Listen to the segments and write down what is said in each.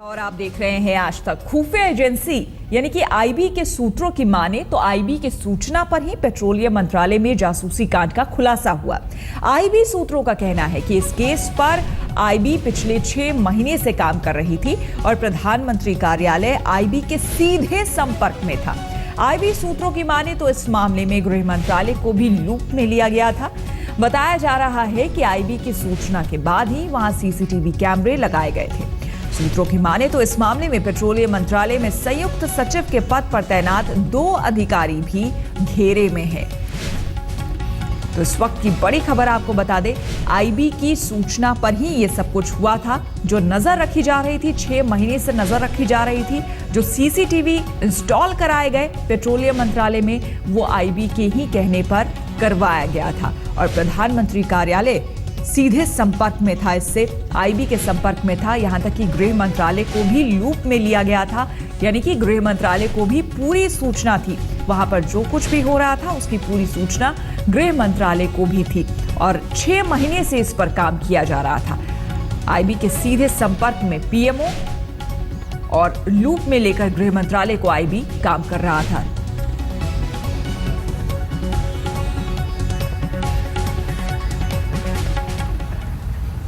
और आप देख रहे हैं आज तक। खुफिया एजेंसी यानी कि आईबी के सूत्रों की माने तो आईबी की सूचना पर ही पेट्रोलियम मंत्रालय में जासूसी कांड का खुलासा हुआ। आईबी सूत्रों का कहना है कि इस केस पर आईबी पिछले 6 महीने से काम कर रही थी और प्रधानमंत्री कार्यालय आईबी के सीधे संपर्क में था। आईबी सूत्रों की माने तो इस मामले में गृह मंत्रालय को भी लूप में लिया गया था। बताया जा रहा है कि आईबी की सूचना के बाद ही वहां सीसीटीवी कैमरे लगाए गए थे। सूत्रों की माने तो इस मामले में पेट्रोलियम मंत्रालय में संयुक्त सचिव के पद पर तैनात 2 अधिकारी भी घेरे में हैं। तो इस वक्त की बड़ी खबर आपको बता दें, आईबी की सूचना पर ही ये सब कुछ हुआ था। जो नजर रखी जा रही थी, 6 महीने से नजर रखी जा रही थी, जो सीसीटीवी इंस्टॉल कराए गए पेट्रोलियम मंत्रालय में, वो आईबी के ही कहने पर करवाया गया था और प्रधानमंत्री कार्यालय सीधे संपर्क में था, इससे आईबी के संपर्क में था। यहां तक कि गृह मंत्रालय को भी लूप में लिया गया था, यानी कि गृह मंत्रालय को भी पूरी सूचना थी। वहां पर जो कुछ भी हो रहा था उसकी पूरी सूचना गृह मंत्रालय को भी थी और 6 महीने से इस पर काम किया जा रहा था। आईबी के सीधे संपर्क में पीएमओ और लूप में लेकर गृह मंत्रालय को आईबी काम कर रहा था।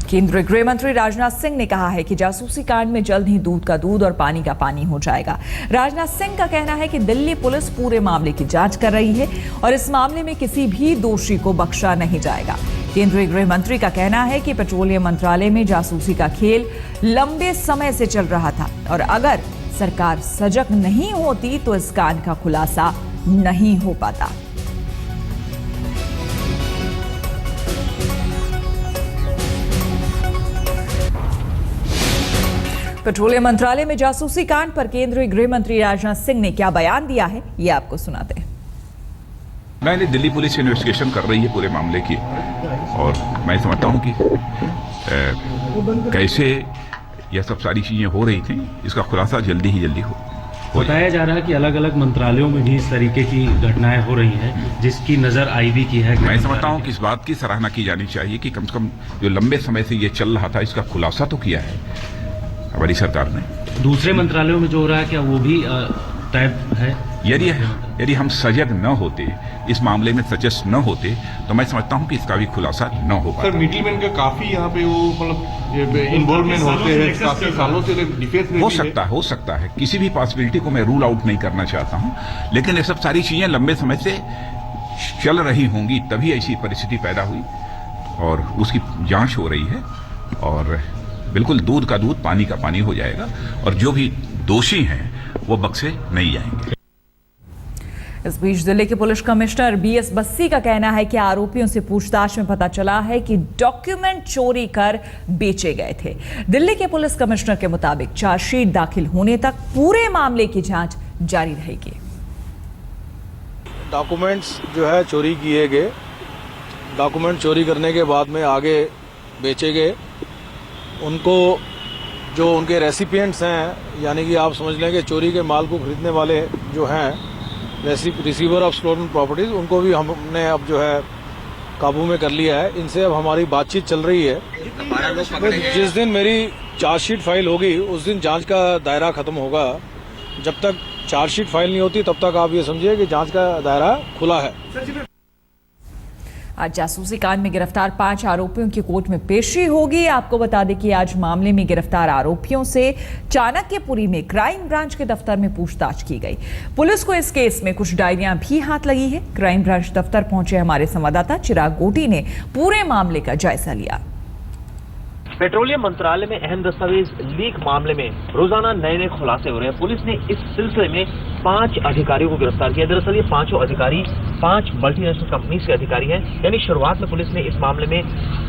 केंद्रीय गृह मंत्री राजनाथ सिंह ने कहा है कि जासूसी कांड में जल्द ही दूध का दूध और पानी का पानी हो जाएगा। राजनाथ सिंह का कहना है कि दिल्ली पुलिस पूरे मामले की जांच कर रही है और इस मामले में किसी भी दोषी को बख्शा नहीं जाएगा। केंद्रीय गृह मंत्री का कहना है कि पेट्रोलियम मंत्रालय में जासूसी का खेल लंबे समय से चल रहा था और अगर सरकार सजग नहीं होती तो इस कांड का खुलासा नहीं हो पाता। पेट्रोलियम मंत्रालय में जासूसी कांड पर केंद्रीय गृह मंत्री राजनाथ सिंह ने क्या बयान दिया है, ये आपको सुनाते हैं। नहीं, दिल्ली पुलिस इन्वेस्टिगेशन कर रही है पूरे मामले की और मैं समझता हूं कि कैसे यह सब सारी चीजें हो रही थी, इसका खुलासा जल्दी ही जल्दी हो बताया जा रहा है कि अलग अलग मंत्रालयों में भी इस तरीके की घटनाएं हो रही हैं जिसकी नजर आईबी की है। मैं समझता हूं कि इस बात की सराहना की जानी चाहिए कि कम से कम जो लंबे समय से ये चल रहा था इसका खुलासा तो किया है हमारी सरकार ने। दूसरे मंत्रालयों में जो हो रहा है क्या वो भी टाइप है? यदि हम सजग न होते, इस मामले में सचेत न होते, तो मैं समझता हूं कि इसका भी खुलासा न हो पाता। सर, मिडिलमैन का काफी यहाँ पे वो मतलब इन्वॉल्वमेंट होते हैं, काफी सालों से डिफेंस में हो सकता है किसी भी पॉसिबिलिटी को मैं रूल आउट नहीं करना चाहता हूं, लेकिन ये सब सारी चीजें लंबे समय से चल रही होंगी तभी ऐसी परिस्थिति पैदा हुई और उसकी जांच हो रही है और बिल्कुल दूध का दूध पानी का पानी हो जाएगा और जो भी दोषी हैं वो बख्शे नहीं जाएंगे। इस बीच दिल्ली के पुलिस कमिश्नर बीएस बस्सी का कहना है कि आरोपियों से पूछताछ में पता चला है कि डॉक्यूमेंट चोरी कर बेचे गए थे। दिल्ली के पुलिस कमिश्नर के मुताबिक चार्जशीट दाखिल होने तक पूरे मामले की जांच जारी रहेगी। डॉक्यूमेंट्स जो है चोरी किए गए, डॉक्यूमेंट चोरी करने के बाद में आगे बेचे गए, उनको जो उनके रेसिपिएंट्स हैं, यानी कि आप समझ लें कि चोरी के माल को खरीदने वाले जो हैं रिसीवर ऑफ स्टोलन प्रॉपर्टीज, उनको भी हमने अब जो है काबू में कर लिया है। इनसे अब हमारी बातचीत चल रही है। जिस दिन मेरी चार्जशीट फाइल होगी उस दिन जांच का दायरा खत्म होगा। जब तक चार्जशीट फाइल नहीं होती तब तक आप ये समझिए कि जांच का दायरा खुला है। आज जासूसी कांड में गिरफ्तार 5 आरोपियों की कोर्ट में पेशी होगी। आपको बता दें कि आज मामले में गिरफ्तार आरोपियों से चाणक्यपुरी में क्राइम ब्रांच के दफ्तर में पूछताछ की गई। पुलिस को इस केस में कुछ डायरियां भी हाथ लगी है। क्राइम ब्रांच दफ्तर पहुंचे हमारे संवाददाता चिराग गोटी ने पूरे मामले का जायजा लिया। पेट्रोलियम मंत्रालय में अहम दस्तावेज लीक मामले में रोजाना नए नए खुलासे हो रहे हैं। पुलिस ने इस सिलसिले में 5 अधिकारियों को गिरफ्तार किया। दरअसल ये 5 अधिकारी 5 मल्टीनेशनल कंपनी से अधिकारी हैं। यानी शुरुआत में पुलिस ने इस मामले में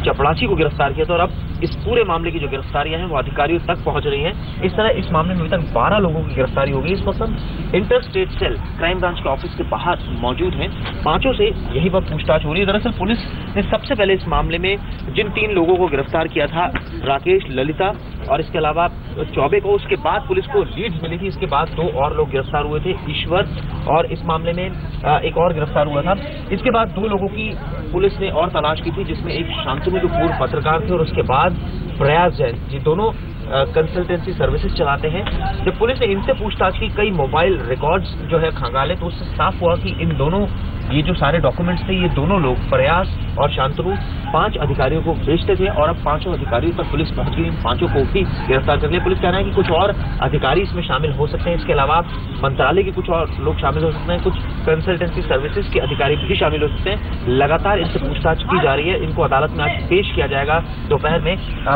चपड़ासी को गिरफ्तार किया था और अब इस पूरे मामले की जो गिरफ्तारियां हैं वो अधिकारियों तक पहुंच रही हैं। इस तरह इस मामले में अभी तक 12 लोगों की गिरफ्तारी हो गई। इस वक्त inter state cell crime branch के ऑफिस के बाहर मौजूद हैं। 5 से यही वक्त पूछताछ हो रही है। दरअसल पुलिस ने सबसे पहले इस मामले में जिन 3 लोगों को गिरफ्तार किया था, राकेश, ललिता और इसके अलावा चौबे को, उसके बाद पुलिस को लीड्स मिली थी। इसके बाद 2 और लोग गिरफ्तार हुए थे, ईश्वर और इस मामले में एक और गिरफ्तार हुआ था। इसके बाद 2 लोगों की पुलिस ने और तलाश की थी, जिसमें एक शांतनु जो पूर्व पत्रकार थे और उसके बाद प्रयास जैन, ये दोनों कंसल्टेंसी सर्विसेज चलाते हैं। जब पुलिस ने इनसे पूछताछ की, कई मोबाइल रिकॉर्ड्स जो है खंगाले, तो उससे साफ हुआ कि इन दोनों, ये जो सारे डॉक्यूमेंट्स थे, ये दोनों लोग प्रयास और शांतनु 5 अधिकारियों को बेचते थे और अब 5 अधिकारियों पर पुलिस पहुंच गई। इन 5 को भी गिरफ्तार कर लिया। पुलिस कह रहा है कि कुछ और अधिकारी इसमें शामिल हो सकते हैं। इसके अलावा मंत्रालय के कुछ और लोग शामिल हो सकते हैं, कुछ कंसल्टेंसी सर्विसेज के अधिकारी भी शामिल हो सकते हैं। लगातार इनसे पूछताछ की जा रही है। इनको अदालत में आज पेश किया जाएगा दोपहर में।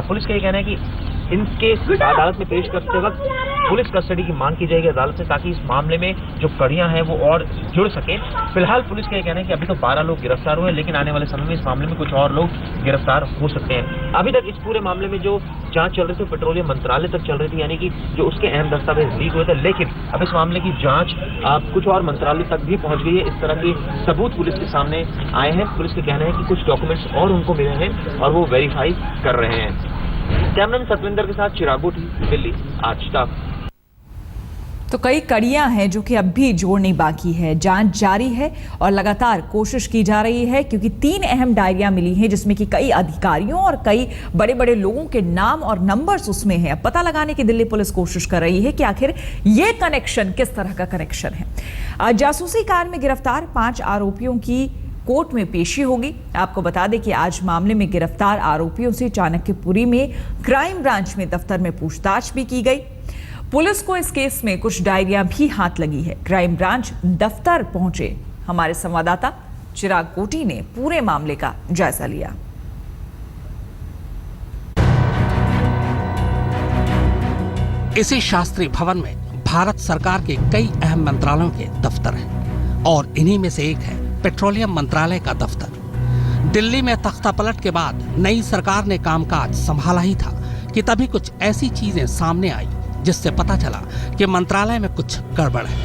पुलिस का ये कहना है कि इनके अदालत में पेश करते वक्त पुलिस कस्टडी की मांग की जाएगी अदालत से, ताकि इस मामले में जो कड़ियां हैं वो और जुड़ सके। फिलहाल पुलिस का ये कहना है कि अभी तो 12 लोग गिरफ्तार हुए, लेकिन आने वाले समय में इस मामले में कुछ और लोग गिरफ्तार हो सकते हैं। अभी तक इस पूरे मामले में जो जांच चल रही थी पेट्रोलियम मंत्रालय तक चल रही थी, यानी कि जो उसके अहम दस्तावेज लीक हुए थे, लेकिन अब इस मामले की जांच कुछ और मंत्रालय तक भी पहुंच गई है। इस तरह के सबूत पुलिस के सामने आए हैं। पुलिस का कहना है कि कुछ डॉक्यूमेंट्स और उनको मिले हैं और वो वेरीफाई कर रहे हैं। कैमरामैन सतविंदर के साथ चिराग गोटी, दिल्ली, आज तक। तो कई कड़ियां हैं जो कि अब भी जोड़नी बाकी है। जांच जारी है और लगातार कोशिश की जा रही है, क्योंकि 3 अहम डायरियां मिली हैं जिसमें कि कई अधिकारियों और कई बड़े बड़े लोगों के नाम और नंबर्स उसमें हैं। अब पता लगाने की दिल्ली पुलिस कोशिश कर रही है कि आखिर ये कनेक्शन किस तरह का कनेक्शन है। जासूसी कांड में गिरफ्तार 5 आरोपियों की कोर्ट में पेशी होगी। आपको बता दें कि आज मामले में गिरफ्तार आरोपियों से चाणक्यपुरी में क्राइम ब्रांच में दफ्तर में पूछताछ भी की गई। पुलिस को इस केस में कुछ डायरियां भी हाथ लगी है। क्राइम ब्रांच दफ्तर पहुंचे हमारे संवाददाता चिराग गोटी ने पूरे मामले का जायजा लिया। इसी शास्त्री भवन में भारत सरकार के कई अहम मंत्रालयों के दफ्तर हैं और इन्हीं में से एक है पेट्रोलियम मंत्रालय का दफ्तर। दिल्ली में तख्तापलट के बाद नई सरकार ने कामकाज संभाला ही था कि तभी कुछ ऐसी चीजें सामने आई जिससे पता चला कि मंत्रालय में कुछ गड़बड़ है।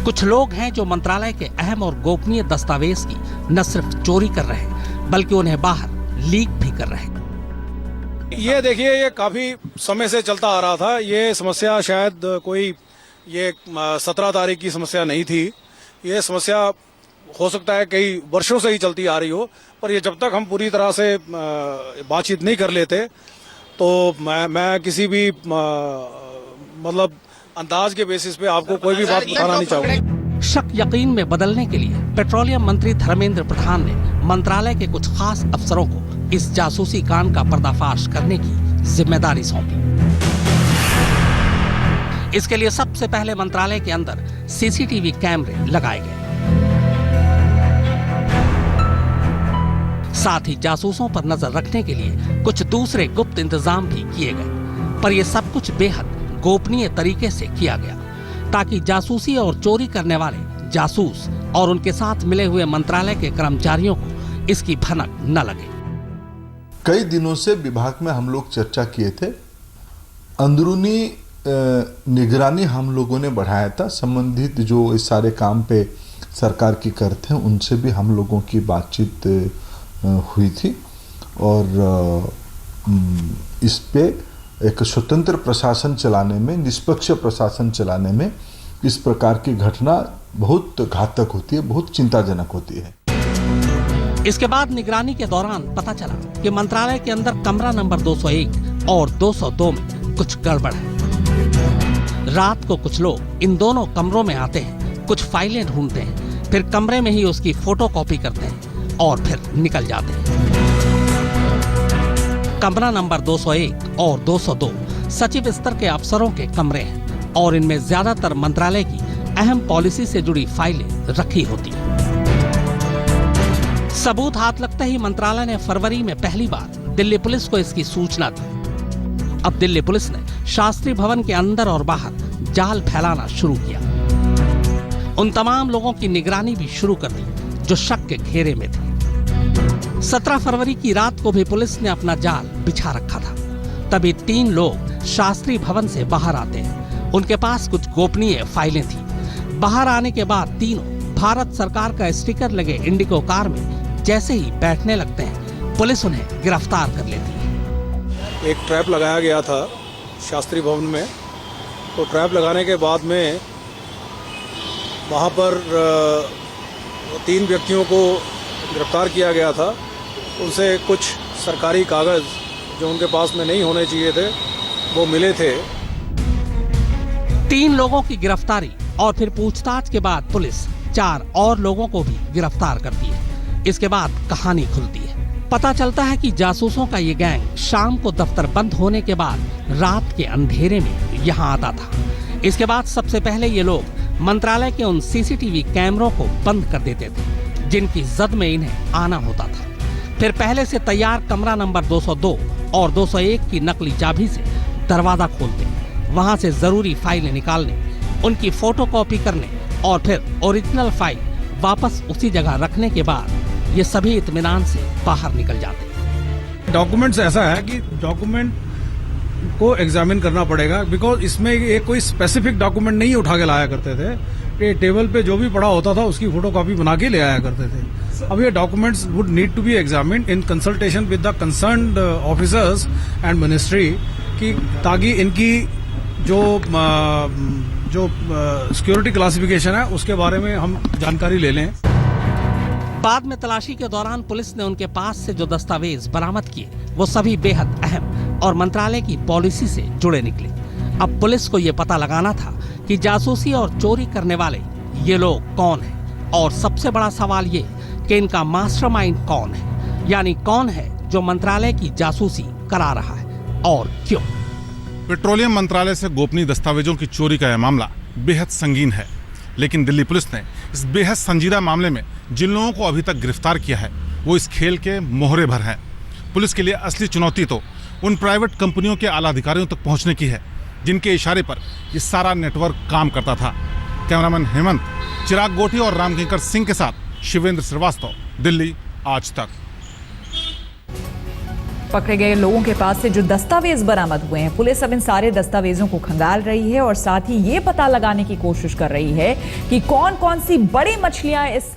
कुछ लोग हैं जो मंत्रालय के अहम और गोपनीय दस्तावेज की न सिर्फ चोरी कर रहे हैं, बल्कि उन्हें बाहर लीक भी कर रहे हैं। ये देखिए, ये काफी समय से चलता आ रहा था। ये समस्या शायद कोई ये 17 तारीख की समस्या नहीं थी। ये समस्या हो सकता है कई वर्षों से ही चलती आ रही हो, पर ये जब तक हम पूरी तरह से बातचीत नहीं कर लेते तो मैं किसी भी मतलब अंदाज के बेसिस पे आपको कोई भी बात बताना नहीं चाहूंगा। शक यकीन में बदलने के लिए पेट्रोलियम मंत्री धर्मेंद्र प्रधान ने मंत्रालय के कुछ खास अफसरों को इस जासूसी कांड का पर्दाफाश करने की जिम्मेदारी सौंपी। इसके लिए सबसे पहले मंत्रालय के अंदर सीसीटीवी कैमरे लगाए गए। साथ ही जासूसों पर नजर रखने के लिए कुछ दूसरे गुप्त इंतजाम भी किए गए, पर यह सब कुछ बेहद गोपनीय तरीके से किया गया ताकि जासूसी और चोरी करने वाले जासूस और उनके साथ मिले हुए मंत्रालय के कर्मचारियों को इसकी भनक न लगे। कई दिनों से विभाग में हम लोग चर्चा किए थे, अंदरूनी निगरानी हम लोगों ने बढ़ाया था। संबंधित जो इस सारे काम पे सरकार की करते हैं उनसे भी हम लोगों की बातचीत हुई थी और इस पे एक स्वतंत्र प्रशासन चलाने में, निष्पक्ष प्रशासन चलाने में इस प्रकार की घटना बहुत घातक होती है, बहुत चिंताजनक होती है। इसके बाद निगरानी के दौरान पता चला कि मंत्रालय के अंदर कमरा नंबर 201 और 202 में कुछ गड़बड़ है। रात को कुछ लोग इन दोनों कमरों में आते हैं, कुछ फाइलें ढूंढते हैं, फिर कमरे में ही उसकी फोटोकॉपी करते हैं और फिर निकल जाते हैं। कमरा नंबर 201 और 202 सचिव स्तर के अफसरों के कमरे हैं और इनमें ज्यादातर मंत्रालय की अहम पॉलिसी से जुड़ी फाइलें रखी होती हैं। सबूत हाथ लगते ही मंत्रालय ने फरवरी में पहली बार दिल्ली पुलिस को इसकी सूचना दी। अब दिल्ली पुलिस ने शास्त्री भवन के अंदर और बाहर जाल फैलाना शुरू किया। उन तमाम लोगों की निगरानी भी शुरू कर दी जो शक के घेरे में थे। 17 फरवरी की रात को भी पुलिस ने अपना जाल बिछा रखा था। तभी 3 लोग शास्त्री भवन से बाहर आते हैं। उनके पास कुछ गोपनीय फाइलें थी। बाहर आने के बाद तीनों भारत सरकार का स्टिकर लगे इंडिगो कार में जैसे ही बैठने लगते हैं, पुलिस उन्हें गिरफ्तार कर लेती है। एक ट्रैप लगाया गया था शास्त्री भवन में, तो ट्रैप लगाने के बाद में वहाँ पर 3 व्यक्तियों को गिरफ्तार किया गया था। उनसे कुछ सरकारी कागज़ जो उनके पास में नहीं होने चाहिए थे वो मिले थे। 3 लोगों की गिरफ्तारी और फिर पूछताछ के बाद पुलिस 4 और लोगों को भी गिरफ्तार करती है। इसके बाद कहानी खुलती है। पता चलता है कि जासूसों का ये गैंग शाम को दफ्तर बंद होने के बाद रात के अंधेरे में यहाँ आता था। इसके बाद सबसे पहले ये लोग मंत्रालय के उन सीसीटीवी कैमरों को बंद कर देते थे जिनकी जद में इन्हें आना होता था। फिर पहले से तैयार कमरा नंबर 202 और 201 की नकली चाबी से दरवाजा खोलते, वहां से जरूरी फाइलें निकालने, उनकी फोटोकॉपी करने और फिर ओरिजिनल फाइल वापस उसी जगह रखने के बाद ये सभी इत्मीनान से बाहर निकल जाते। डॉक्यूमेंट्स ऐसा है कि डॉक्यूमेंट को एग्जामिन करना पड़ेगा, बिकॉज इसमें एक कोई स्पेसिफिक डॉक्यूमेंट नहीं उठा के लाया करते थे कि टेबल पे जो भी पड़ा होता था उसकी फोटोकॉपी बना के ले आया करते थे। अब ये documents would need to be examined in consultation with the concerned officers and ministry, कि ताकि इनकी जो सिक्योरिटी क्लासिफिकेशन है उसके बारे में हम जानकारी ले लें। बाद में तलाशी के दौरान पुलिस ने उनके पास से जो दस्तावेज बरामद किए वो सभी बेहद अहम और मंत्रालय की पॉलिसी से जुड़े निकले। अब पुलिस को ये पता लगाना था कि जासूसी और चोरी करने वाले ये लोग कौन हैं, और सबसे बड़ा सवाल ये कि इनका मास्टरमाइंड कौन है, यानी कौन है जो मंत्रालय की जासूसी करा रहा है और क्यों। पेट्रोलियम मंत्रालय से गोपनीय दस्तावेजों की चोरी का यह मामला बेहद संगीन है, लेकिन दिल्ली पुलिस ने इस बेहद संजीदा मामले में जिन लोगों को अभी तक गिरफ्तार किया है वो इस खेल के मोहरे भर हैं। पुलिस के लिए असली चुनौती तो उन प्राइवेट कंपनियों के आला अधिकारियों तक पहुंचने की है जिनके इशारे पर ये सारा नेटवर्क काम करता था। कैमरामैन हेमंत, चिराग गोठी और रामकिंकर सिंह के साथ शिवेंद्र श्रीवास्तव, दिल्ली आज तक। पकड़े गए लोगों के पास से जो दस्तावेज बरामद हुए हैं, पुलिस अब इन सारे दस्तावेजों को खंगाल रही है और साथ ही ये पता लगाने की कोशिश कर रही है कि कौन कौन सी बड़ी मछलियां इस